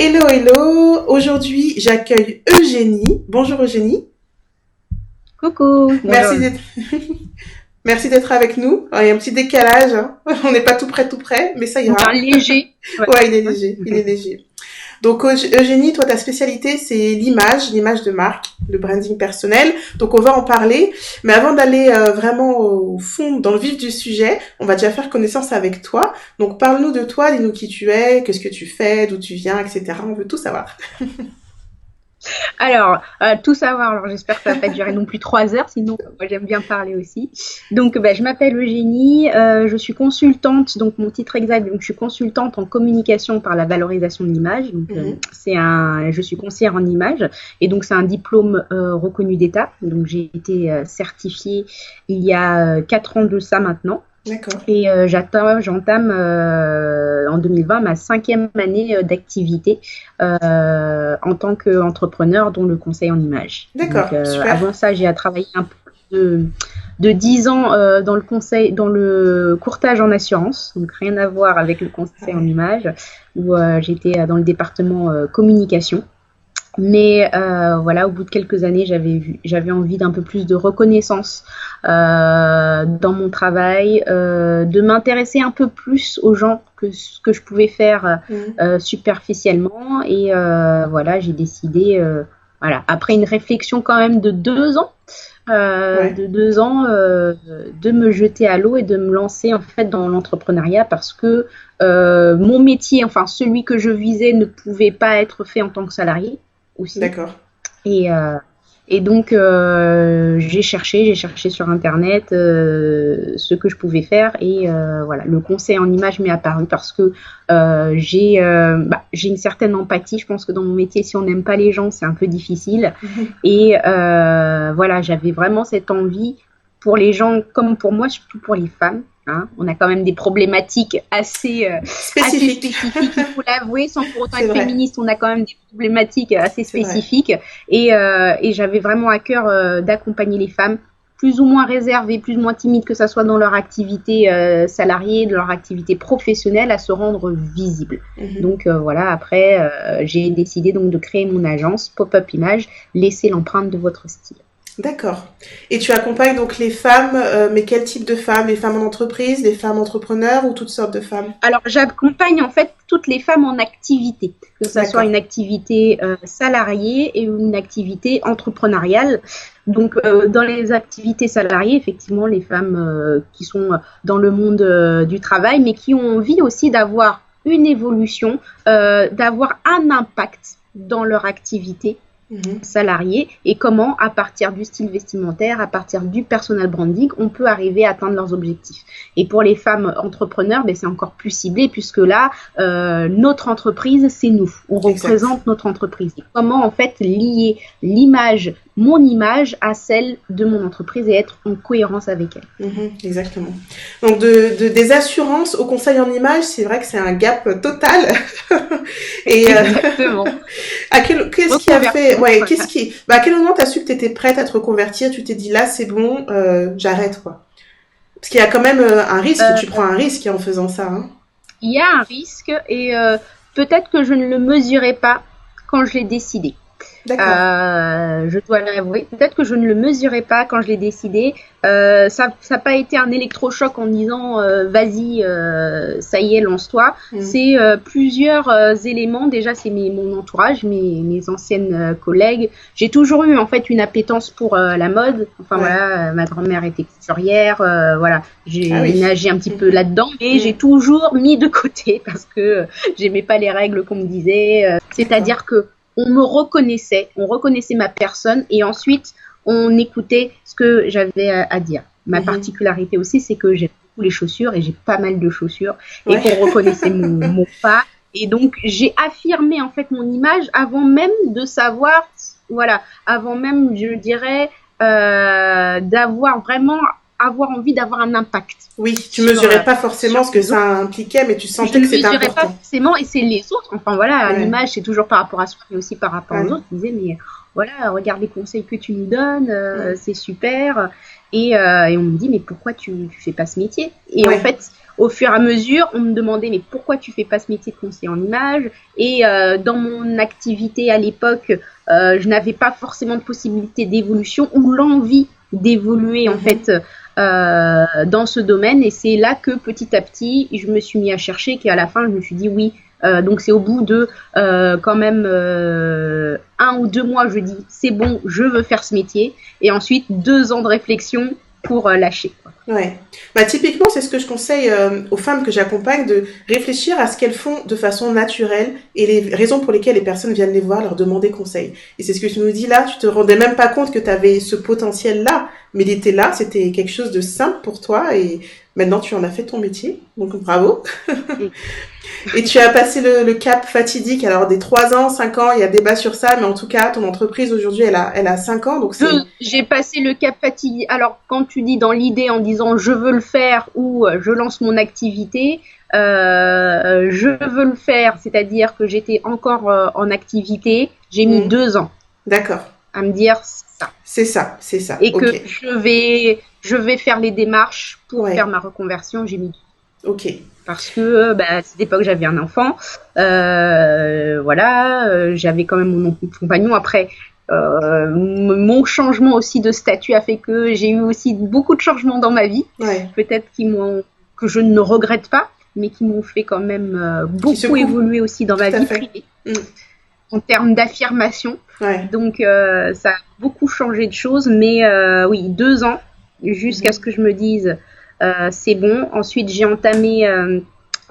Hello, hello. Aujourd'hui, j'accueille Eugénie. Bonjour Eugénie. Coucou, Merci bonjour. d'être, merci d'être avec nous. Alors, il y a un petit décalage, hein. On n'est pas tout près, mais ça Un ira. léger. Ouais. Ouais, il est Ouais. léger, il est léger. Donc Eugénie, toi, ta spécialité, c'est l'image de marque, le branding personnel. Donc on va en parler. Mais avant d'aller vraiment au fond, dans le vif du sujet, on va déjà faire connaissance avec toi. Donc parle-nous de toi, dis-nous qui tu es, qu'est-ce que tu fais, d'où tu viens, etc. On veut tout savoir. Alors, tout savoir, alors j'espère que ça va pas durer non plus 3 heures, sinon moi j'aime bien parler aussi. Donc, je m'appelle Eugénie, je suis consultante, donc mon titre exact, donc je suis consultante en communication par la valorisation de l'image. Donc, Mhm. je suis conseillère en image, et donc c'est un diplôme reconnu d'État. Donc j'ai été certifiée il y a 4 ans de ça maintenant. D'accord. Et j'entame en 2020 ma 5e année d'activité en tant qu'entrepreneur, dont le conseil en image. Donc, D'accord, super. avant ça, j'ai travaillé un peu de 10 ans dans le conseil, dans le courtage en assurance, donc rien à voir avec le Ah conseil en ouais. image, où j'étais dans le département communication. Mais voilà, au bout de quelques années, j'avais envie d'un peu plus de reconnaissance dans mon travail, de m'intéresser un peu plus aux gens que ce que je pouvais faire Mhm. superficiellement. Et voilà, j'ai décidé, voilà, après une réflexion quand même Ouais, de 2 ans, de me jeter à l'eau et de me lancer en fait dans l'entrepreneuriat parce que mon métier, enfin celui que je visais, ne pouvait pas être fait en tant que salarié aussi. d'accord. Et, euh, et donc, j'ai cherché sur Internet ce que je pouvais faire. Et voilà, le conseil en image m'est apparu parce que j'ai une certaine empathie. Je pense que dans mon métier, si on n'aime pas les gens, c'est un peu difficile. Mhm. Et voilà, j'avais vraiment cette envie pour les gens comme pour moi, surtout pour les femmes. Hein. On a quand même des problématiques assez Spécifique. spécifiques, il faut l'avouer, sans pour autant C'est être vrai, féministe, on a quand même des problématiques assez c'est vrai. spécifiques. Et j'avais vraiment à cœur d'accompagner les femmes, plus ou moins réservées, plus ou moins timides, que ce soit dans leur activité salariée, de leur activité professionnelle, à se rendre visibles. Mhm. Donc voilà, après, j'ai décidé donc de créer mon agence Pop-up Image, laissez l'empreinte de votre style. D'accord. Et tu accompagnes donc les femmes, mais quel type de femmes? Les femmes en entreprise, les femmes entrepreneurs ou toutes sortes de femmes? Alors, j'accompagne en fait toutes les femmes en activité, que ce soit D'accord. une activité salariée et une activité entrepreneuriale. Donc, dans les activités salariées, effectivement, les femmes qui sont dans le monde du travail, mais qui ont envie aussi d'avoir une évolution, d'avoir un impact dans leur activité Mhm. salariés et comment, à partir du style vestimentaire, à partir du personal branding, on peut arriver à atteindre leurs objectifs. Et pour les femmes entrepreneurs, c'est encore plus ciblé puisque là, notre entreprise, c'est nous. On Exact. représente notre entreprise. Et comment, en fait, lier l'image, mon image, à celle de mon entreprise et être en cohérence avec elle. Mhm, exactement. Donc des assurances au conseil en image, c'est vrai que c'est un gap total. Et Exactement. qu'est-ce qui a fait, Reconversion. ouais, Voilà. à quel moment t'as su que t'étais prête à te reconvertir, tu t'es dit là c'est bon, j'arrête quoi. Parce qu'il y a quand même un risque, tu prends un risque en faisant ça, hein. Il y a un risque et peut-être que je ne le mesurais pas quand je l'ai décidé. D'accord. Je dois l'avouer. Peut-être que je ne le mesurais pas quand je l'ai décidé. Ça n'a pas été un électrochoc en disant vas-y, ça y est, lance-toi. Mhm. C'est plusieurs éléments. Déjà, c'est mon entourage, mes anciennes collègues. J'ai toujours eu en fait une appétence pour la mode. Enfin Ouais. voilà, ma grand-mère était couturière. Voilà, Ah j'ai oui. nagé un petit peu là-dedans, mais j'ai Mhm. toujours mis de côté parce que j'aimais pas les règles qu'on me disait. D'accord. C'est-à-dire que on reconnaissait ma personne et ensuite on écoutait ce que j'avais à dire. Ma Mhm. particularité aussi, c'est que j'aime beaucoup les chaussures et j'ai pas mal de chaussures et Ouais. qu'on reconnaissait mon pas. Et donc j'ai affirmé en fait mon image avant même de savoir, voilà, avant même, je dirais, d'avoir vraiment avoir envie d'avoir un impact Oui, tu sur, mesurais pas forcément ce que les autres. ça impliquait, mais tu Je sentais que ne c'était mesurais pas important. forcément, et c'est les autres. Enfin voilà, Ouais. l'image c'est toujours par rapport à soi, mais aussi par rapport aux Ouais. autres. Ils disaient mais voilà, regarde les conseils que tu nous donnes, Mhm. c'est super. Et on me dit mais pourquoi tu fais pas ce métier? Et en Ouais. fait, au fur et à mesure, on me demandait mais pourquoi tu fais pas ce métier de conseiller en image? Et dans mon activité à l'époque, je n'avais pas forcément de possibilité d'évolution ou l'envie d'évoluer en fait dans ce domaine. Et c'est là que petit à petit, je me suis mis à chercher, qu'à la fin, je me suis dit oui. Donc c'est au bout de quand même 1 ou 2 mois, je dis c'est bon, je veux faire ce métier. Et ensuite 2 ans de réflexion pour lâcher, quoi. Ouais. Bah, typiquement, c'est ce que je conseille aux femmes que j'accompagne, de réfléchir à ce qu'elles font de façon naturelle et les raisons pour lesquelles les personnes viennent les voir, leur demander conseil. Et c'est ce que tu nous dis là, tu te rendais même pas compte que tu avais ce potentiel-là, mais il était là, c'était quelque chose de simple pour toi et maintenant tu en as fait ton métier. Donc bravo. Et tu as passé le cap fatidique, alors des 3 ans, 5 ans, il y a débat sur ça, mais en tout cas, ton entreprise aujourd'hui, elle a 5 ans, donc c'est... J'ai passé le cap fatigue. Alors, quand tu dis dans l'idée en disant je veux le faire ou je lance mon activité, je veux le faire, c'est-à-dire que j'étais encore en activité, j'ai mis 2 ans. D'accord. À me dire ça. C'est ça. Et que je vais faire les démarches pour faire ma reconversion, j'ai mis 2 ans. Ok. Parce que à cette époque j'avais un enfant, j'avais quand même mon compagnon. Après, mon changement aussi de statut a fait que j'ai eu aussi beaucoup de changements dans ma vie, peut-être que je ne regrette pas, mais qui m'ont fait quand même beaucoup évoluer aussi dans ma vie privée, en termes d'affirmation. Donc ça a beaucoup changé de choses, mais oui, 2 ans jusqu'à ce que je me dise c'est bon. Ensuite, j'ai entamé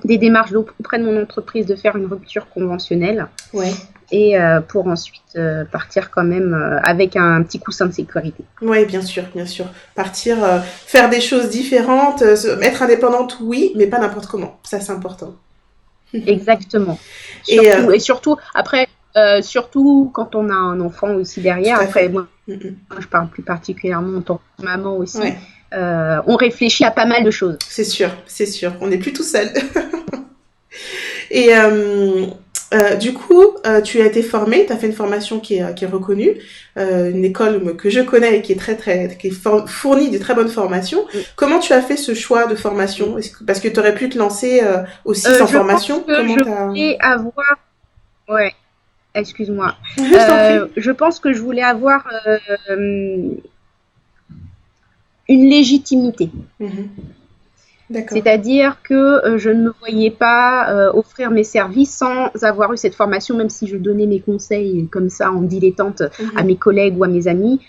des démarches auprès de mon entreprise de faire une rupture conventionnelle. Et pour ensuite partir quand même avec un petit coussin de sécurité. Oui, bien sûr. Partir, faire des choses différentes, être indépendante, oui, mais pas n'importe comment. Ça, c'est important. Exactement. Et surtout, après, surtout quand on a un enfant aussi derrière. Après, moi, je parle plus particulièrement en tant que maman aussi. On réfléchit à pas mal de choses. C'est sûr. On n'est plus tout seul. Et du coup, tu as été formée, tu as fait une formation qui est reconnue, une école que je connais et qui est qui est fournie de très bonnes formations. Comment tu as fait ce choix de formation? Parce que tu aurais pu te lancer aussi sans formation. Je voulais avoir... Ouais, excuse-moi. Je pense que je voulais avoir une légitimité. C'est-à-dire que je ne me voyais pas offrir mes services sans avoir eu cette formation, même si je donnais mes conseils comme ça en dilettante à mes collègues ou à mes amis.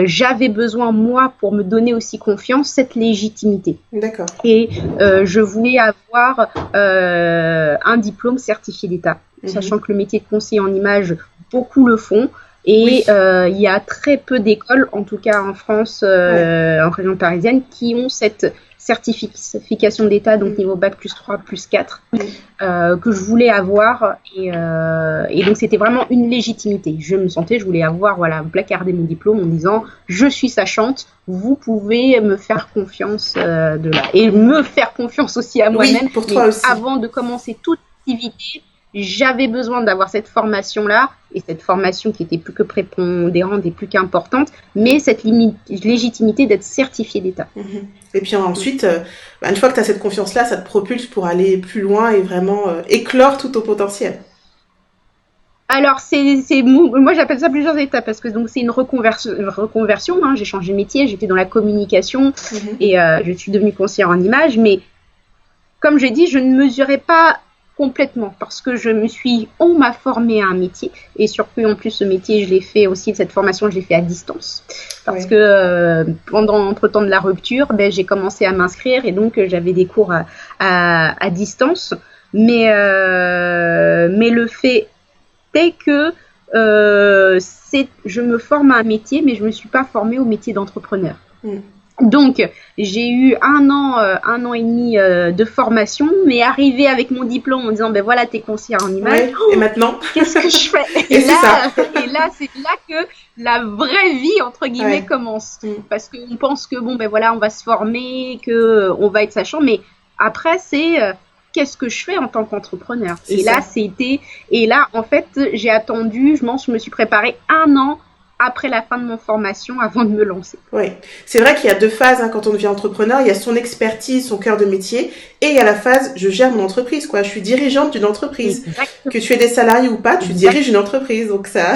J'avais besoin, moi, pour me donner aussi confiance, cette légitimité. D'accord. Et je voulais avoir un diplôme certifié d'État, sachant que le métier de conseiller en image, beaucoup le font. Et il y a très peu d'écoles, en tout cas en France, en région parisienne, qui ont cette certification d'État, donc niveau bac +3, +4, que je voulais avoir. Et donc, c'était vraiment une légitimité. Je voulais avoir, placarder mon diplôme en disant « Je suis sachante, vous pouvez me faire confiance de là. » Et me faire confiance aussi à moi-même. Pour toi aussi. Avant de commencer toute activité, j'avais besoin d'avoir cette formation-là, et cette formation qui était plus que prépondérante et plus qu'importante, mais cette légitimité d'être certifiée d'État. Et puis ensuite, une fois que tu as cette confiance-là, ça te propulse pour aller plus loin et vraiment éclore tout ton potentiel. Alors, moi j'appelle ça plusieurs étapes, parce que donc c'est une reconversion. J'ai changé de métier, j'étais dans la communication et je suis devenue conseillère en image, mais comme j'ai dit, je ne mesurais pas complètement, parce que on m'a formé à un métier, et surtout en plus ce métier, cette formation, je l'ai fait à distance, parce que entre-temps de la rupture, j'ai commencé à m'inscrire, et donc j'avais des cours à distance, mais le fait est que je me forme à un métier, mais je me suis pas formée au métier d'entrepreneur. Donc, j'ai eu 1 an et demi de formation, mais arrivé avec mon diplôme en disant, voilà, t'es conseillère en image. Et maintenant, qu'est-ce que je fais? Et là, c'est là que la vraie vie, entre guillemets, commence. Parce qu'on pense que, on va se former, qu'on va être sachant, mais après, c'est qu'est-ce que je fais en tant qu'entrepreneur? Et là, en fait, j'ai attendu, je me suis préparée 1 an après la fin de mon formation avant de me lancer. Oui, c'est vrai qu'il y a 2 phases hein, quand on devient entrepreneur. Il y a son expertise, son cœur de métier, et il y a la phase je gère mon entreprise, quoi. Je suis dirigeante d'une entreprise. Exactement. Que tu aies des salariés ou pas, tu diriges une entreprise, donc ça,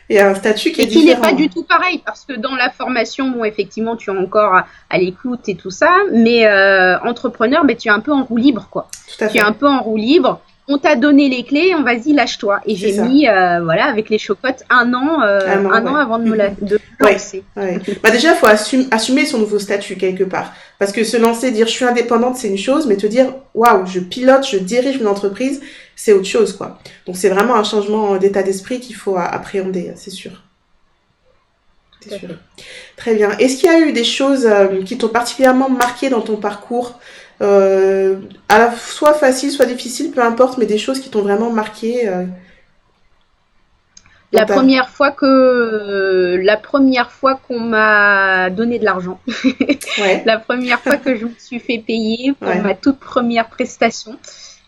il y a un statut qui est différent. Et qui n'est pas du tout pareil, parce que dans la formation, bon, effectivement, tu es encore à l'écoute et tout ça, mais entrepreneur, tu es un peu en roue libre, quoi. Tout à fait. Tu es un peu en roue libre. On t'a donné les clés, vas-y, lâche-toi. Et j'ai mis, avec les chocottes, un an avant de me lancer. Ouais. Déjà, il faut assumer son nouveau statut quelque part. Parce que se lancer, dire je suis indépendante, c'est une chose, mais te dire waouh, je pilote, je dirige mon entreprise, c'est autre chose, quoi. Donc, c'est vraiment un changement d'état d'esprit qu'il faut appréhender, c'est sûr. C'est sûr. Très bien. Est-ce qu'il y a eu des choses qui t'ont particulièrement marqué dans ton parcours soit facile, soit difficile, peu importe, mais des choses qui t'ont vraiment marqué la première fois qu'on m'a donné de l'argent. Ouais. La première fois que je me suis fait payer pour ma toute première prestation.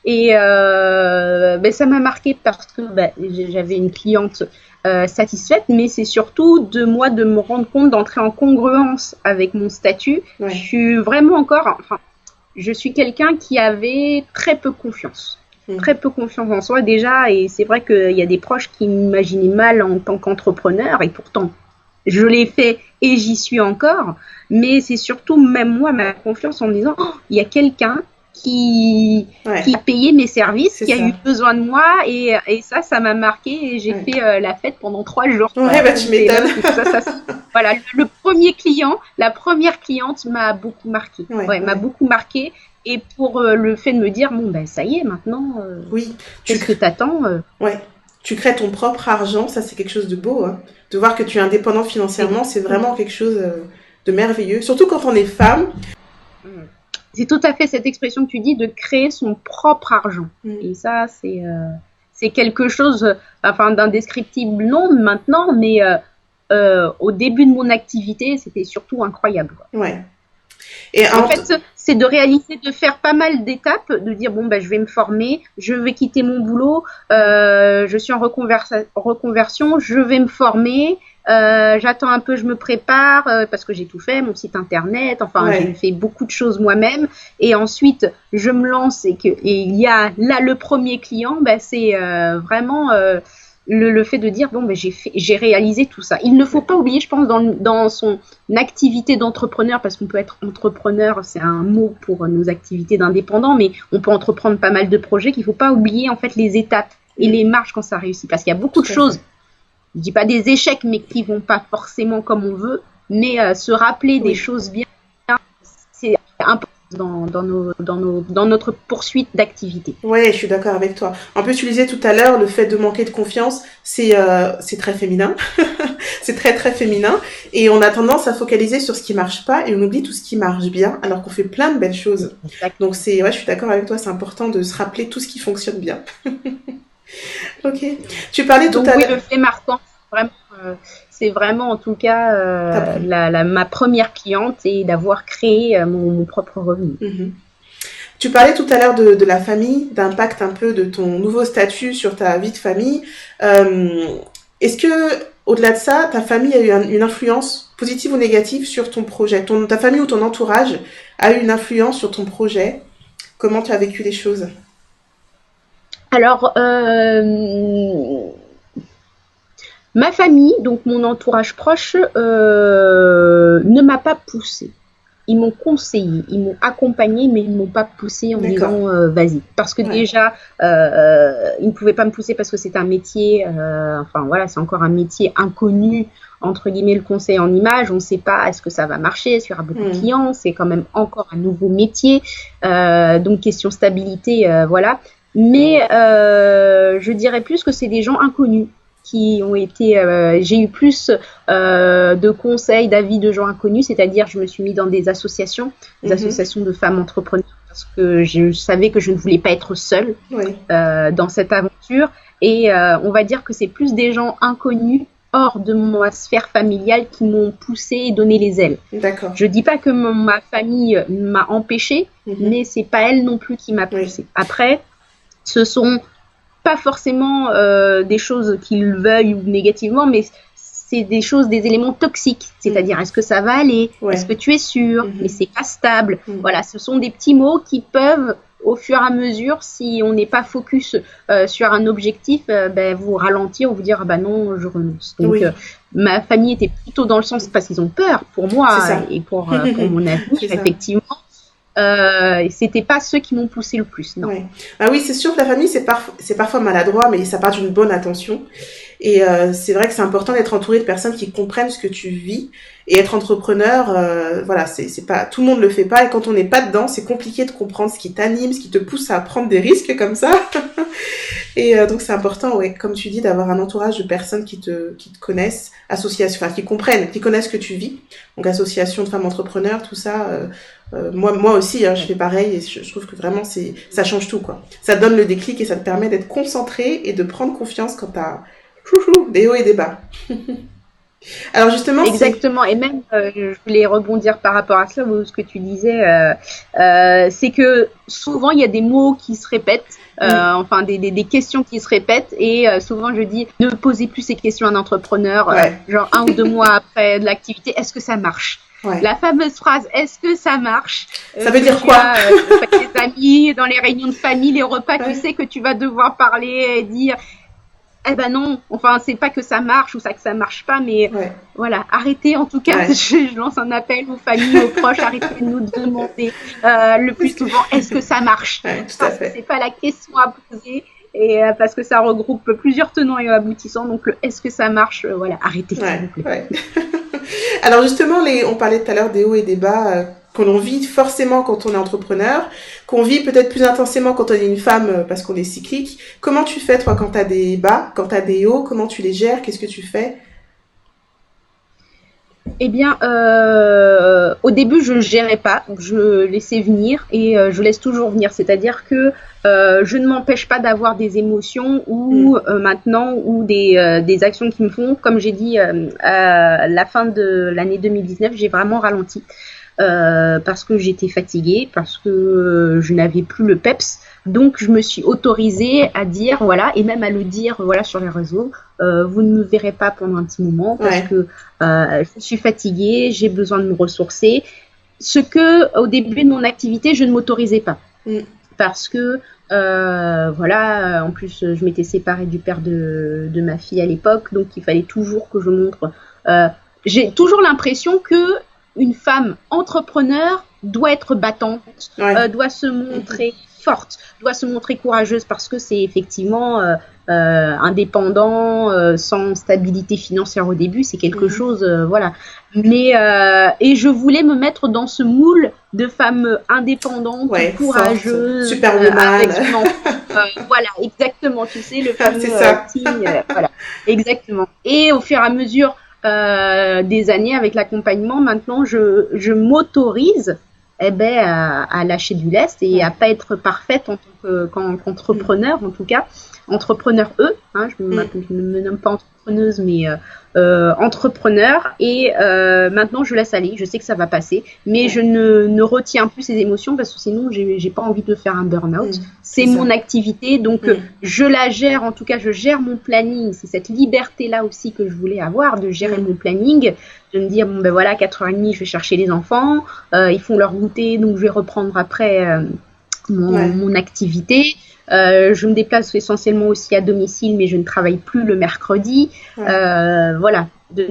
Et ça m'a marqué parce que j'avais une cliente satisfaite, mais c'est surtout de me rendre compte d'entrer en congruence avec mon statut. Ouais. Je suis vraiment je suis quelqu'un qui avait très peu confiance. Très peu confiance en soi déjà, et c'est vrai qu'il y a des proches qui m'imaginaient mal en tant qu'entrepreneur, et pourtant je l'ai fait et j'y suis encore, mais c'est surtout même moi ma confiance en me disant il y a quelqu'un qui payait mes services, qui a eu besoin de moi, et ça m'a marqué, et j'ai fait la fête pendant 3 jours. Ouais, tu m'étonnes. Voilà, le premier client, la première cliente m'a beaucoup marqué. M'a beaucoup marqué. Et pour le fait de me dire, ça y est, maintenant, qu'est-ce que t'attends Ouais, tu crées ton propre argent, ça c'est quelque chose de beau. Hein. De voir que tu es indépendant financièrement, c'est vraiment quelque chose de merveilleux. Surtout quand on est femme. C'est tout à fait cette expression que tu dis, de créer son propre argent. Et ça, c'est quelque chose, d'indescriptible, non, maintenant, mais au début de mon activité, c'était surtout incroyable, quoi. Ouais. Et en fait, c'est de réaliser, de faire pas mal d'étapes, de dire je vais me former, je vais quitter mon boulot, je suis en reconversion, je vais me former, j'attends un peu, je me prépare parce que j'ai tout fait, mon site internet, j'ai fait beaucoup de choses moi-même, et ensuite je me lance et il y a là le premier client, c'est vraiment le fait de dire j'ai réalisé tout ça. Il ne faut pas oublier, je pense, dans son activité d'entrepreneur, parce qu'on peut être entrepreneur, c'est un mot pour nos activités d'indépendants, mais on peut entreprendre pas mal de projets, qu'il ne faut pas oublier en fait les étapes et les marches quand ça réussit, parce qu'il y a beaucoup de choses, je dis pas des échecs, mais qui vont pas forcément comme on veut, mais se rappeler des choses bien, c'est important dans notre poursuite d'activité. Oui, je suis d'accord avec toi. En plus, tu disais tout à l'heure, le fait de manquer de confiance, c'est très féminin. C'est très, très féminin. Et on a tendance à focaliser sur ce qui marche pas et on oublie tout ce qui marche bien, alors qu'on fait plein de belles choses. Exactement. Donc, je suis d'accord avec toi, c'est important de se rappeler tout ce qui fonctionne bien. Ok. Tu parlais tout à l'heure. Oui, le fait marquant, vraiment... c'est vraiment en tout cas ma première cliente, et d'avoir créé mon propre revenu. Tu parlais tout à l'heure de la famille, d'impact un peu de ton nouveau statut sur ta vie de famille. Est-ce que, au-delà de ça, ta famille a eu une influence positive ou négative sur ton projet? Ta famille ou ton entourage a eu une influence sur ton projet? Comment tu as vécu les choses? Alors, ma famille, donc mon entourage proche, ne m'a pas poussée. Ils m'ont conseillé, ils m'ont accompagnée, mais ils ne m'ont pas poussée en disant vas-y. Parce que déjà, ils ne pouvaient pas me pousser parce que c'est un métier, c'est encore un métier inconnu, entre guillemets, le conseil en image. On ne sait pas, est-ce que ça va marcher, est-ce qu'il y aura beaucoup de clients, c'est quand même encore un nouveau métier. Donc, question stabilité, voilà. Mais je dirais plus que c'est des gens inconnus qui ont été, j'ai eu plus de conseils, d'avis de gens inconnus, c'est-à-dire je me suis mis dans des associations, associations de femmes entrepreneurs, parce que je savais que je ne voulais pas être seule dans cette aventure, et on va dire que c'est plus des gens inconnus hors de ma sphère familiale qui m'ont poussé et donné les ailes. D'accord. Je dis pas que ma famille m'a empêchée, mais c'est pas elle non plus qui m'a poussée. Après, ce sont pas forcément des choses qu'ils veuillent ou négativement, mais c'est des choses, des éléments toxiques. C'est-à-dire, est-ce que ça va aller? Ouais. Est-ce que tu es sûr? Mais c'est pas stable. Voilà, ce sont des petits mots qui peuvent, au fur et à mesure, si on n'est pas focus sur un objectif, vous ralentir ou vous dire, non, je renonce. Donc, ma famille était plutôt dans le sens, parce qu'ils ont peur pour moi et pour mon avenir, effectivement. C'était pas ceux qui m'ont poussé le plus, non. Ouais. Ah oui, c'est sûr que la famille, c'est parfois maladroit, mais ça part d'une bonne intention. Et c'est vrai que c'est important d'être entouré de personnes qui comprennent ce que tu vis. Et être entrepreneur, voilà, c'est pas, tout le monde le fait pas. Et quand on n'est pas dedans, c'est compliqué de comprendre ce qui t'anime, ce qui te pousse à prendre des risques comme ça. Et donc c'est important, ouais, comme tu dis, d'avoir un entourage de personnes qui te connaissent, associations, enfin qui comprennent, qui connaissent ce que tu vis. Donc association de femmes entrepreneurs, tout ça. Moi aussi, je fais pareil et je trouve que vraiment ça change tout, quoi. Ça te donne le déclic et ça te permet d'être concentré et de prendre confiance quand t'as des hauts et des bas. Alors justement, exactement. Et même, je voulais rebondir par rapport à cela, ce que tu disais, c'est que souvent il y a des mots qui se répètent, enfin des questions qui se répètent, et souvent je dis ne posez plus ces questions à un entrepreneur, genre 1 ou 2 mois après de l'activité, est-ce que ça marche? La fameuse phrase, est-ce que ça marche? Ça veut dire quoi? Avec tes amis, dans les réunions de famille, les repas, tu sais que tu vas devoir parler et dire, eh ben non, enfin c'est pas que ça marche ou ça que ça marche pas, mais voilà, arrêtez en tout cas, je lance un appel aux familles, aux proches, arrêtez de nous demander le plus souvent, est-ce que ça marche? Parce que c'est pas la question à poser. Et parce que ça regroupe plusieurs tenants et aboutissants, donc est-ce que ça marche? Voilà, arrêtez. Alors justement, on parlait tout à l'heure des hauts et des bas que l'on vit forcément quand on est entrepreneur, qu'on vit peut-être plus intensément quand on est une femme parce qu'on est cyclique. Comment tu fais toi quand t'as des bas, quand t'as des hauts? Comment tu les gères? Qu'est-ce que tu fais? Eh bien, au début, je ne gérais pas, je laissais venir et je laisse toujours venir. C'est-à-dire que je ne m'empêche pas d'avoir des émotions ou maintenant ou des actions qui me font. Comme j'ai dit, à la fin de l'année 2019, j'ai vraiment ralenti parce que j'étais fatiguée, parce que je n'avais plus le peps. Donc, je me suis autorisée à dire, voilà, et même à le dire, voilà, sur les réseaux, vous ne me verrez pas pendant un petit moment parce que je suis fatiguée, j'ai besoin de me ressourcer. Ce que, au début de mon activité, je ne m'autorisais pas. Parce que, voilà, en plus, je m'étais séparée du père de ma fille à l'époque, donc il fallait toujours que je montre. J'ai toujours l'impression que une femme entrepreneur doit être battante, doit se montrer forte, doit se montrer courageuse parce que c'est effectivement indépendant, sans stabilité financière au début, c'est quelque chose, voilà. Mais et je voulais me mettre dans ce moule de femme indépendante, courageuse, superwoman. Voilà, exactement. Tu sais, le fameux voilà, exactement. Et au fur et à mesure des années avec l'accompagnement, maintenant, je m'autorise à lâcher du lest et à pas être parfaite en tant qu'entrepreneur, en tout cas. Entrepreneur je ne me nomme pas entrepreneuse, mais entrepreneur. Et maintenant, je laisse aller. Je sais que ça va passer, mais je ne retiens plus ces émotions parce que sinon, j'ai pas envie de faire un burn-out. C'est mon activité, donc je la gère. En tout cas, je gère mon planning. C'est cette liberté-là aussi que je voulais avoir, de gérer mon planning, de me dire bon ben voilà, 4h30, je vais chercher les enfants. Ils font leur goûter, donc je vais reprendre après mon activité. Je me déplace essentiellement aussi à domicile, mais je ne travaille plus le mercredi. Voilà, de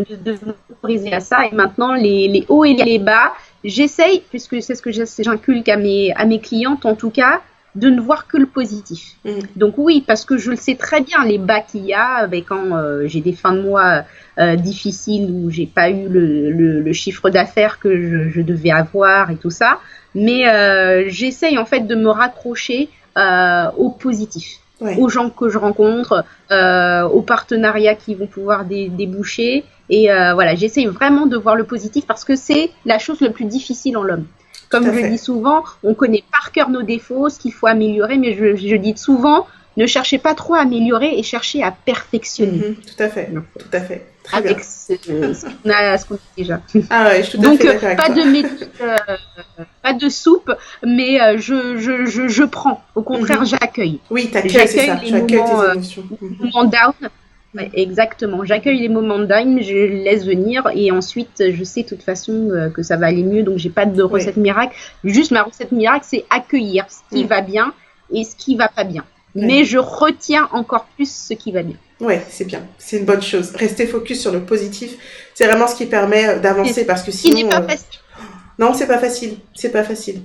m'autoriser à ça. Et maintenant, les hauts et les bas, j'essaye, puisque c'est ce que j'inculque à mes clientes en tout cas, de ne voir que le positif. Donc oui, parce que je le sais très bien, les bas qu'il y a, quand j'ai des fins de mois difficiles où j'ai pas eu le chiffre d'affaires que je devais avoir et tout ça. Mais j'essaye en fait de me raccrocher au positif, aux gens que je rencontre, aux partenariats qui vont pouvoir déboucher. Et voilà, j'essaye vraiment de voir le positif parce que c'est la chose la plus difficile en l'homme. Comme je dis souvent, on connaît par cœur nos défauts, ce qu'il faut améliorer, mais je dis souvent, ne cherchez pas trop à améliorer et cherchez à perfectionner. Tout à fait, tout à fait. Très avec bien. ce qu'on a déjà. Ah ouais, je suis tout à fait d'accord avec pas toi. de méthode, pas de soupe, mais je prends. Au contraire, j'accueille. Oui, t'accueilles, c'est ça. les Tu accueilles moments, tes émotions. moments down. Ouais, exactement. J'accueille les moments down, je les laisse venir et ensuite je sais de toute façon que ça va aller mieux, donc j'ai pas de recette miracle. Juste ma recette miracle, c'est accueillir ce qui va bien et ce qui va pas bien. Mais je retiens encore plus ce qui va bien. Ouais, c'est bien. C'est une bonne chose. Rester focus sur le positif, c'est vraiment ce qui permet d'avancer parce que sinon... Ce qui n'est pas facile. Non, c'est pas facile. C'est pas facile.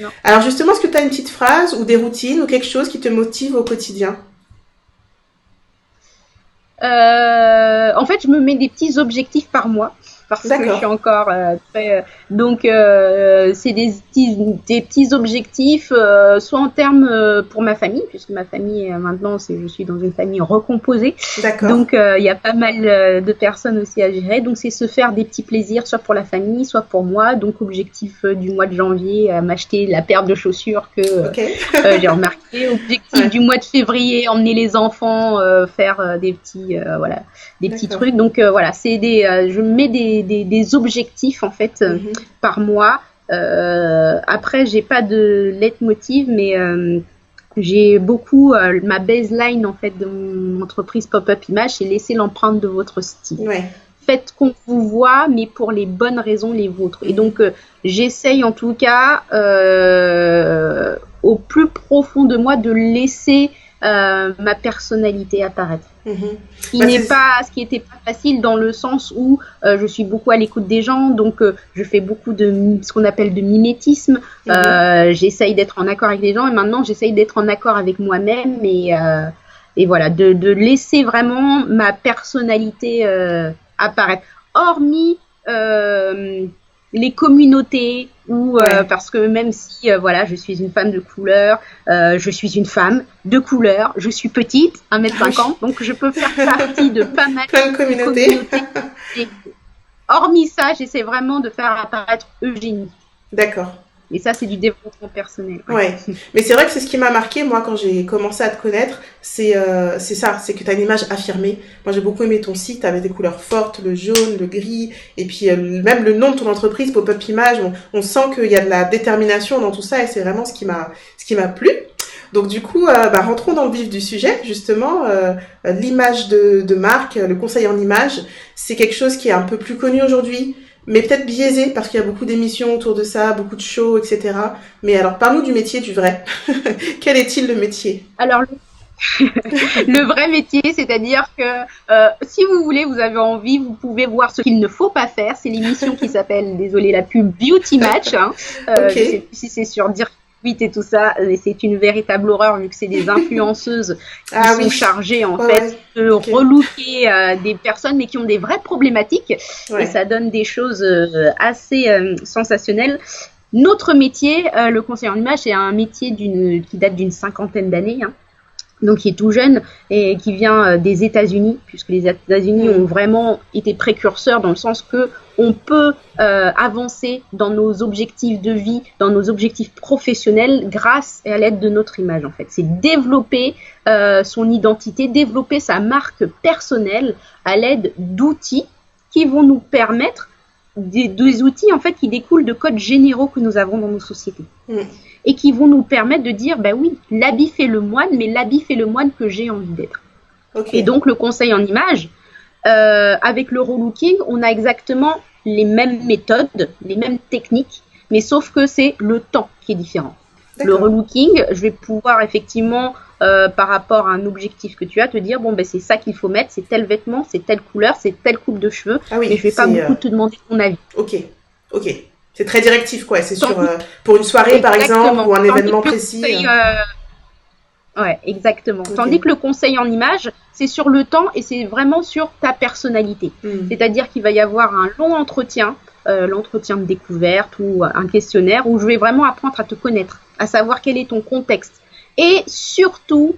Non. Alors justement, est-ce que tu as une petite phrase ou des routines ou quelque chose qui te motive au quotidien? En fait, je me mets des petits objectifs par mois parce que je suis encore très. Donc, c'est des petits objectifs, soit en termes pour ma famille, puisque ma famille maintenant, je suis dans une famille recomposée. D'accord. Donc, il y a pas mal de personnes aussi à gérer. Donc, c'est se faire des petits plaisirs, soit pour la famille, soit pour moi. Donc, objectif du mois de janvier, m'acheter la paire de chaussures que j'ai remarqué. Objectif du mois de février, emmener les enfants, faire des petits, des petits trucs. Donc, voilà, c'est je mets des objectifs en fait par mois. Après, j'ai pas de leitmotiv, mais j'ai beaucoup ma baseline en fait de mon entreprise Pop-up Image, c'est laisser l'empreinte de votre style. Faites qu'on vous voit, mais pour les bonnes raisons, les vôtres. Et donc, j'essaye en tout cas au plus profond de moi de laisser ma personnalité apparaître. Ce qui était pas facile dans le sens où je suis beaucoup à l'écoute des gens, donc je fais beaucoup de ce qu'on appelle de mimétisme. J'essaye d'être en accord avec les gens et maintenant j'essaye d'être en accord avec moi-même et voilà, de laisser vraiment ma personnalité apparaître. Hormis les communautés ou parce que même si voilà, je suis une femme de couleur, je suis une femme de couleur, je suis petite, 1m50, donc je peux faire partie de pas mal de communautés. Et, hormis ça, j'essaie vraiment de faire apparaître Eugénie. D'accord. Et ça, c'est du développement personnel. Ouais. Mais c'est vrai que c'est ce qui m'a marqué, moi, quand j'ai commencé à te connaître. C'est ça, c'est que tu as une image affirmée. Moi, j'ai beaucoup aimé ton site avec des couleurs fortes, le jaune, le gris. Et puis, même le nom de ton entreprise, Pop-up Image, on sent qu'il y a de la détermination dans tout ça. Et c'est vraiment ce qui m'a plu. Donc, du coup, rentrons dans le vif du sujet. Justement, l'image de marque, le conseil en image, c'est quelque chose qui est un peu plus connu aujourd'hui, mais peut-être biaisé parce qu'il y a beaucoup d'émissions autour de ça, beaucoup de shows, etc. Mais alors, parle-nous du métier du vrai. Quel est-il le métier? Alors, le vrai métier, c'est-à-dire que si vous voulez, vous avez envie, vous pouvez voir ce qu'il ne faut pas faire. C'est l'émission qui s'appelle, désolé la pub, Beauty Match. Je sais plus si c'est sur Dire et tout ça, et c'est une véritable horreur vu que c'est des influenceuses qui sont chargées en fait de relooker des personnes mais qui ont des vraies problématiques et ça donne des choses assez sensationnelles. Notre métier, le conseiller en image, c'est un métier qui date d'une 50aine d'années, donc qui est tout jeune et qui vient des États-Unis, puisque les États-Unis ont vraiment été précurseurs dans le sens que on peut avancer dans nos objectifs de vie, dans nos objectifs professionnels grâce et à l'aide de notre image en fait. C'est développer son identité, développer sa marque personnelle à l'aide d'outils qui vont nous permettre des outils en fait qui découlent de codes généraux que nous avons dans nos sociétés. Et qui vont nous permettre de dire, bah oui, l'habit fait le moine, mais l'habit fait le moine que j'ai envie d'être. Et donc, le conseil en image, avec le relooking, on a exactement les mêmes méthodes, les mêmes techniques, mais sauf que c'est le temps qui est différent. Le relooking, je vais pouvoir effectivement, par rapport à un objectif que tu as, te dire, bon, ben c'est ça qu'il faut mettre, c'est tel vêtement, c'est telle couleur, c'est telle coupe de cheveux, mais je vais pas beaucoup te demander ton avis. Ok. C'est très directif, quoi. C'est sur pour une soirée, par exemple, ou un événement précis. Ouais, exactement. Tandis que le conseil en image, c'est sur le temps et c'est vraiment sur ta personnalité. C'est-à-dire qu'il va y avoir un long entretien, l'entretien de découverte ou un questionnaire où je vais vraiment apprendre à te connaître, à savoir quel est ton contexte et surtout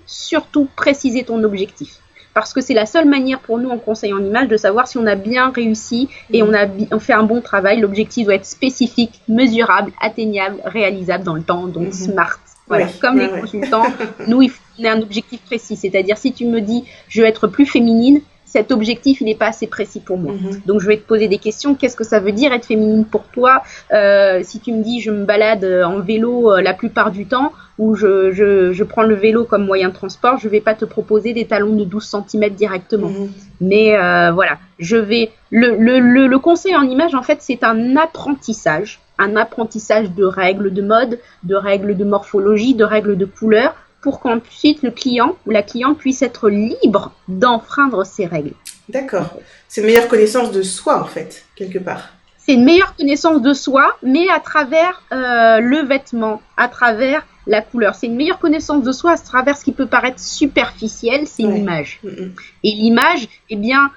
préciser ton objectif. Parce que c'est la seule manière pour nous en conseil en image de savoir si on a bien réussi et on fait un bon travail. L'objectif doit être spécifique, mesurable, atteignable, réalisable dans le temps, donc SMART. Voilà. Comme les consultants, nous, il faut qu'on ait un objectif précis. C'est-à-dire, si tu me dis, je veux être plus féminine, cet objectif, il n'est pas assez précis pour moi. Donc, je vais te poser des questions. Qu'est-ce que ça veut dire être féminine pour toi? Si tu me dis, je me balade en vélo la plupart du temps, ou je prends le vélo comme moyen de transport, je ne vais pas te proposer des talons de 12 cm directement. Mais voilà, le conseil en image, en fait, c'est un apprentissage de règles de mode, de règles de morphologie, de règles de couleur, pour qu'ensuite le client ou la cliente puisse être libre d'enfreindre ces règles. D'accord. C'est une meilleure connaissance de soi, en fait, quelque part. C'est une meilleure connaissance de soi, mais à travers le vêtement, à travers la couleur. C'est une meilleure connaissance de soi à travers ce qui peut paraître superficiel, c'est une image. Et l'image, eh bien,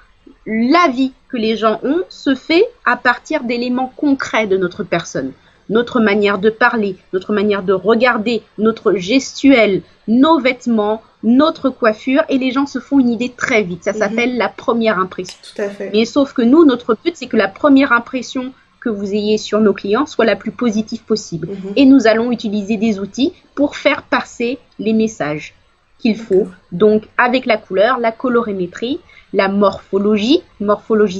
l'avis que les gens ont se fait à partir d'éléments concrets de notre personne. Notre manière de parler, notre manière de regarder, notre gestuelle, nos vêtements, notre coiffure, et les gens se font une idée très vite. Ça s'appelle la première impression. Tout à fait. Mais sauf que nous, notre but, c'est que la première impression que vous ayez sur nos clients soit la plus positive possible. Et nous allons utiliser des outils pour faire passer les messages qu'il faut. Donc, avec la couleur, la colorimétrie, la morphologie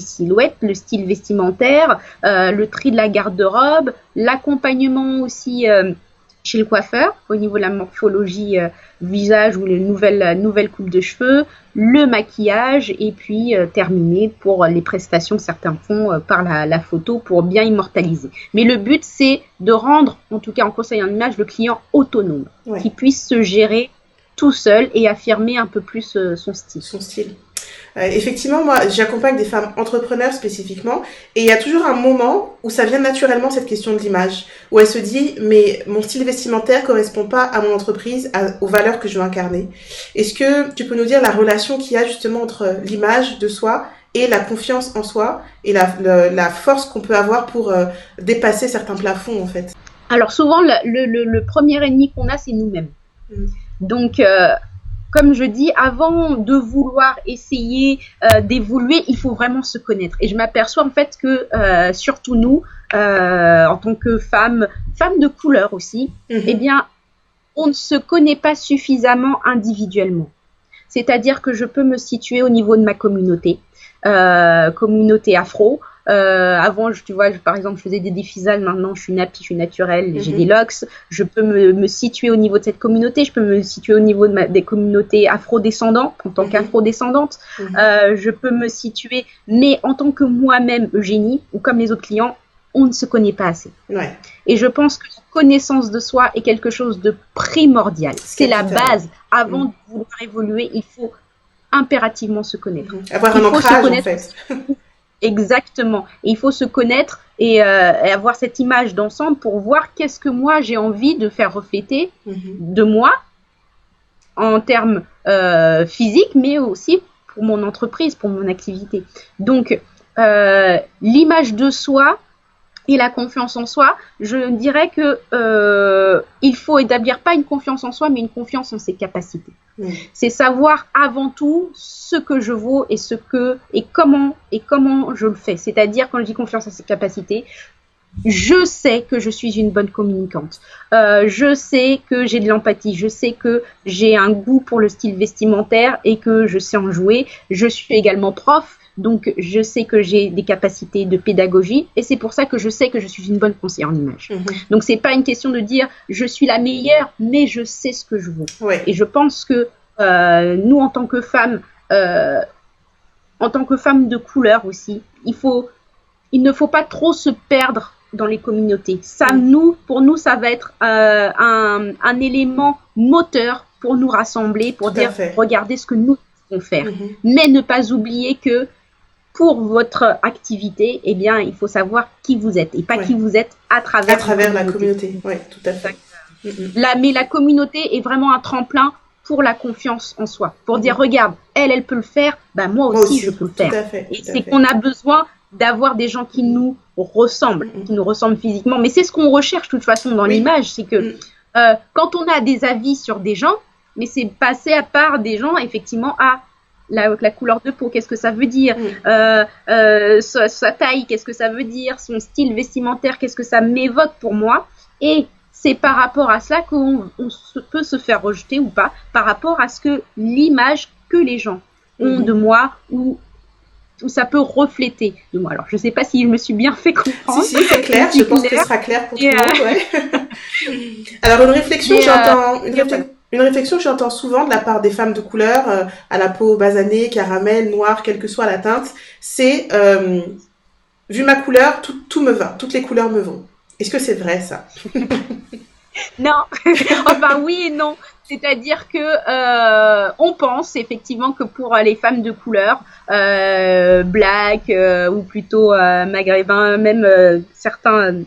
silhouette, le style vestimentaire, le tri de la garde-robe, l'accompagnement aussi chez le coiffeur au niveau de la morphologie visage ou les nouvelles coupes de cheveux, le maquillage et puis terminer pour les prestations que certains font par la photo pour bien immortaliser. Mais le but, c'est de rendre, en tout cas en conseil en image, le client autonome, qui puisse se gérer tout seul et affirmer un peu plus son style. Son style. Effectivement, moi, j'accompagne des femmes entrepreneurs spécifiquement, et il y a toujours un moment où ça vient naturellement, cette question de l'image, où elle se dit, mais mon style vestimentaire correspond pas à mon entreprise, aux valeurs que je veux incarner. Est-ce que tu peux nous dire la relation qu'il y a justement entre l'image de soi et la confiance en soi, et la force qu'on peut avoir pour dépasser certains plafonds, en fait? Alors souvent, le premier ennemi qu'on a, c'est nous-mêmes. Donc, comme je dis, avant de vouloir essayer d'évoluer, il faut vraiment se connaître. Et je m'aperçois en fait que, surtout nous, en tant que femmes de couleur aussi, eh bien, on ne se connaît pas suffisamment individuellement. C'est-à-dire que je peux me situer au niveau de ma communauté afro. Avant, tu vois, par exemple, je faisais des défisales. Maintenant, je suis nappie, je suis naturelle, j'ai des locks. Je peux me situer au niveau de cette communauté. Je peux me situer au niveau des communautés afro-descendantes, en tant qu'afro-descendante. Je peux me situer, mais en tant que moi-même, Eugénie, ou comme les autres clients, on ne se connaît pas assez. Et je pense que la connaissance de soi est quelque chose de primordial. C'est la base. Avant de vouloir évoluer, il faut impérativement se connaître. Avoir un ancrage, en fait. Exactement. Et il faut se connaître et avoir cette image d'ensemble pour voir qu'est-ce que moi j'ai envie de faire refléter de moi en termes physiques, mais aussi pour mon entreprise, pour mon activité. Donc, l'image de soi et la confiance en soi, je dirais que il faut établir pas une confiance en soi, mais une confiance en ses capacités. C'est savoir avant tout ce que je vaux et comment je le fais. C'est-à-dire, quand je dis confiance en ses capacités, je sais que je suis une bonne communicante. Je sais que j'ai de l'empathie. Je sais que j'ai un goût pour le style vestimentaire et que je sais en jouer. Je suis également prof. Donc, je sais que j'ai des capacités de pédagogie et c'est pour ça que je sais que je suis une bonne conseillère en image. Donc, c'est pas une question de dire je suis la meilleure, mais je sais ce que je vaux. Et je pense que nous, en tant que femmes de couleur aussi, il ne faut pas trop se perdre dans les communautés. Ça, pour nous, ça va être un élément moteur pour nous rassembler, pour dire regardez ce que nous devons faire. Mais ne pas oublier que pour votre activité, eh bien, il faut savoir qui vous êtes et pas qui vous êtes à travers la communauté. Oui, tout à fait. Mais la communauté est vraiment un tremplin pour la confiance en soi. Pour dire, regarde, elle peut le faire, bah, moi aussi, je peux le faire. Et c'est qu'on a besoin d'avoir des gens qui nous ressemblent, qui nous ressemblent physiquement. Mais c'est ce qu'on recherche, de toute façon, dans l'image. C'est que quand on a des avis sur des gens, mais c'est passer à part des gens, effectivement, à la couleur de peau, qu'est-ce que ça veut dire, sa taille, qu'est-ce que ça veut dire, son style vestimentaire, qu'est-ce que ça m'évoque pour moi. Et c'est par rapport à cela qu'on peut se faire rejeter ou pas, par rapport à ce que l'image que les gens ont de moi ou ça peut refléter de moi. Alors, je ne sais pas si je me suis bien fait comprendre. Si, c'est clair. Je pense que ce sera clair pour tout le monde. Ouais. Alors, une réflexion que j'entends souvent de la part des femmes de couleur, à la peau basanée, caramel, noire, quelle que soit la teinte, c'est vu ma couleur, tout me va, toutes les couleurs me vont. Est-ce que c'est vrai ça? Non, enfin oui et non. C'est-à-dire que on pense effectivement que pour les femmes de couleur, black ou plutôt maghrébins, même certains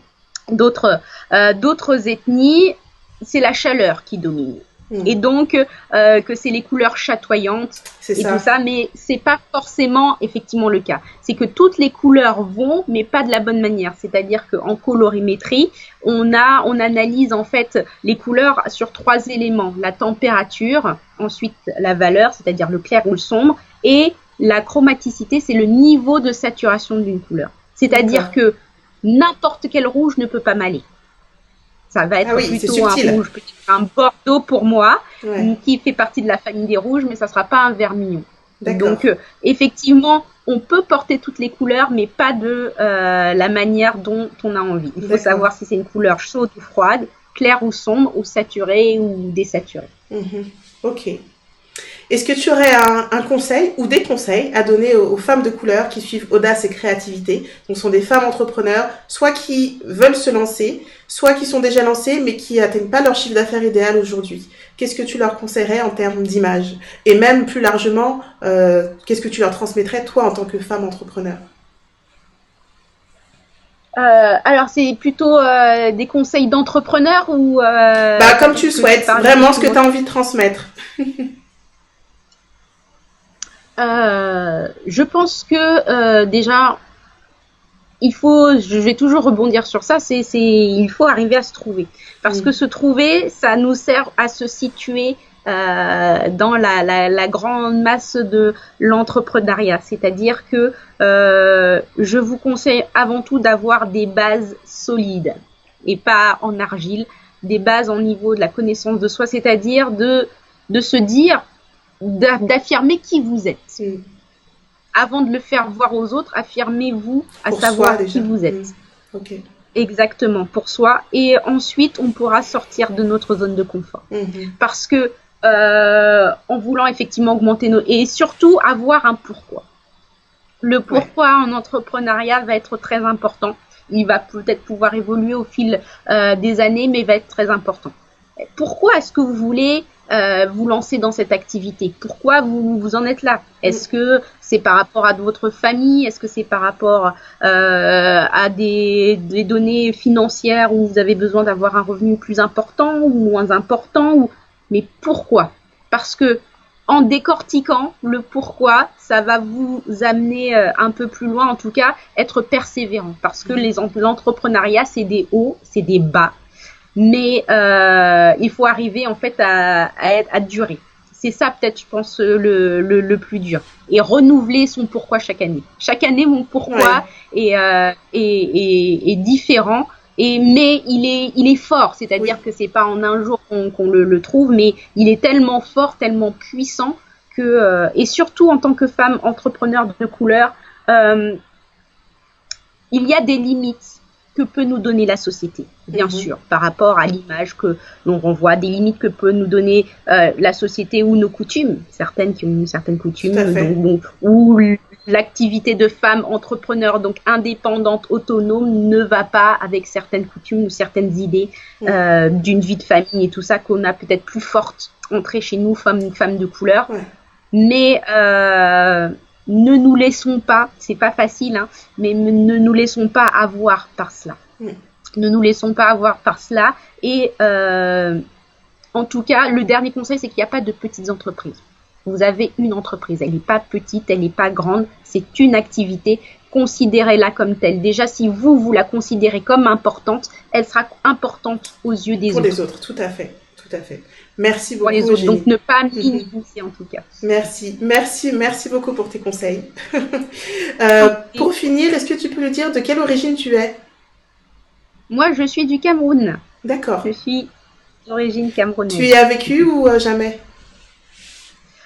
d'autres ethnies, c'est la chaleur qui domine. Et donc que c'est les couleurs chatoyantes et tout ça, mais c'est pas forcément effectivement le cas. C'est que toutes les couleurs vont, mais pas de la bonne manière. C'est-à-dire qu'en colorimétrie, on analyse en fait les couleurs sur 3 éléments: la température, ensuite la valeur, c'est-à-dire le clair ou le sombre, et la chromaticité, c'est le niveau de saturation d'une couleur. C'est-à-dire que n'importe quel rouge ne peut pas m'aller. Ça va être plutôt un rouge, peut-être un bordeaux pour moi, qui fait partie de la famille des rouges, mais ça sera pas un vermillon. Donc, effectivement, on peut porter toutes les couleurs, mais pas de la manière dont on a envie. Il faut savoir si c'est une couleur chaude ou froide, claire ou sombre, ou saturée ou désaturée. Ok. Est-ce que tu aurais un conseil ou des conseils à donner aux femmes de couleur qui suivent Audace et Créativité? Donc, ce sont des femmes entrepreneurs, soit qui veulent se lancer, soit qui sont déjà lancées, mais qui n'atteignent pas leur chiffre d'affaires idéal aujourd'hui. Qu'est-ce que tu leur conseillerais en termes d'image? Et même plus largement, qu'est-ce que tu leur transmettrais, toi, en tant que femme entrepreneur? Alors, c'est plutôt des conseils d'entrepreneur ou comme tu le souhaites, vraiment ce que tu as envie de transmettre. Je pense que déjà, je vais toujours rebondir sur ça, il faut arriver à se trouver. Parce que se trouver, ça nous sert à se situer dans la grande masse de l'entrepreneuriat. C'est-à-dire que je vous conseille avant tout d'avoir des bases solides et pas en argile, des bases au niveau de la connaissance de soi, c'est-à-dire de se dire, d'affirmer qui vous êtes. Avant de le faire voir aux autres, affirmez-vous à savoir qui vous êtes. Okay. Exactement, pour soi. Et ensuite, on pourra sortir de notre zone de confort. Parce que en voulant effectivement augmenter et surtout avoir un pourquoi. Le pourquoi en entrepreneuriat va être très important. Il va peut-être pouvoir évoluer au fil des années, mais va être très important. Pourquoi est-ce que vous voulez vous lancer dans cette activité? Pourquoi vous en êtes là? Est-ce que c'est par rapport à votre famille? Est-ce que c'est par rapport à des données financières où vous avez besoin d'avoir un revenu plus important ou moins important? Mais pourquoi? Parce que en décortiquant le pourquoi, ça va vous amener un peu plus loin, en tout cas, être persévérant. Parce que l'entrepreneuriat, c'est des hauts, c'est des bas. Mais il faut arriver en fait à durer. C'est ça peut-être, je pense, le plus dur. Et renouveler son pourquoi chaque année. Chaque année, mon pourquoi est différent. Mais il est fort. C'est-à-dire que c'est pas en un jour qu'on le trouve, mais il est tellement fort, tellement puissant que et surtout en tant que femme entrepreneur de couleur, il y a des limites que peut nous donner la société, bien sûr, par rapport à l'image que l'on renvoie, des limites que peut nous donner la société ou nos coutumes, certaines qui ont certaines coutumes, ou l'activité de femme entrepreneur, donc indépendante, autonome, ne va pas avec certaines coutumes ou certaines idées d'une vie de famille et tout ça qu'on a peut-être plus forte entrée chez nous, femmes de couleur. Mais ne nous laissons pas, c'est pas facile, hein, mais ne nous laissons pas avoir par cela. Ne nous laissons pas avoir par cela. Et en tout cas, le dernier conseil, c'est qu'il n'y a pas de petites entreprises. Vous avez une entreprise, elle n'est pas petite, elle n'est pas grande, c'est une activité. Considérez-la comme telle. Déjà, si vous la considérez comme importante, elle sera importante aux yeux des autres. Pour les autres, tout à fait. Tout à fait. Merci beaucoup. Pour les autres. Donc, ne pas minimiser en tout cas. Merci beaucoup pour tes conseils. Pour finir, est-ce que tu peux nous dire de quelle origine tu es? Moi, je suis du Cameroun. D'accord. Je suis d'origine camerounaise. Tu y as vécu ou jamais?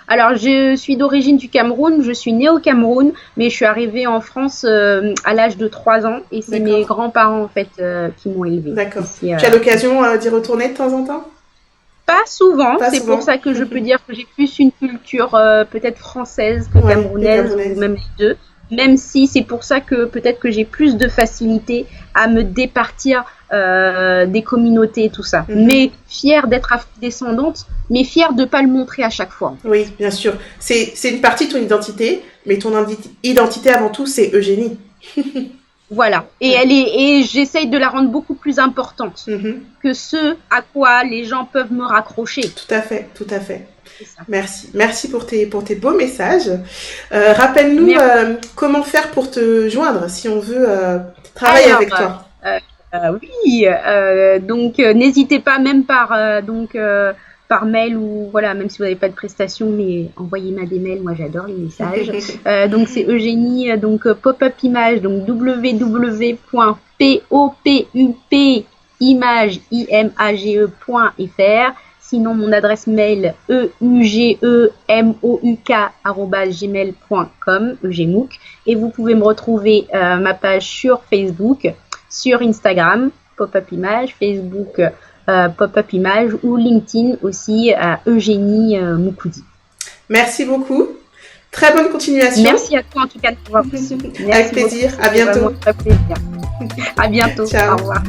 Alors, je suis d'origine du Cameroun, je suis née au Cameroun, mais je suis arrivée en France à l'âge de 3 ans et c'est mes grands-parents en fait qui m'ont élevée. D'accord. Tu as l'occasion d'y retourner de temps en temps? Pas souvent, c'est pour ça que je peux dire que j'ai plus une culture peut-être française que camerounaise, ou même les deux. Même si c'est pour ça que peut-être que j'ai plus de facilité à me départir des communautés et tout ça. Mais fière d'être afro-descendante, mais fière de ne pas le montrer à chaque fois. Oui, bien sûr. C'est une partie de ton identité, mais ton identité avant tout, c'est Eugénie. Voilà. Et j'essaye de la rendre beaucoup plus importante que ce à quoi les gens peuvent me raccrocher. Tout à fait, tout à fait. Merci. Merci pour tes beaux messages. Rappelle-nous comment faire pour te joindre si on veut travailler avec toi. Oui, donc n'hésitez pas même par mail ou voilà, même si vous n'avez pas de prestation, mais envoyez-moi des mails, moi j'adore les messages. Donc c'est Eugénie, donc pop-up image, donc www.popupimage.fr. Sinon, mon adresse mail eugemouk@gmail.com, eugemouk. Et vous pouvez me retrouver ma page sur Facebook, sur Instagram, Pop-up Image, Facebook, Pop-up Image ou LinkedIn aussi à Eugénie Moukoudi. Merci beaucoup. Très bonne continuation. Merci à toi en tout cas de m'avoir reçu. Avec plaisir. À bientôt. Très plaisir. À bientôt. Ciao. Au revoir.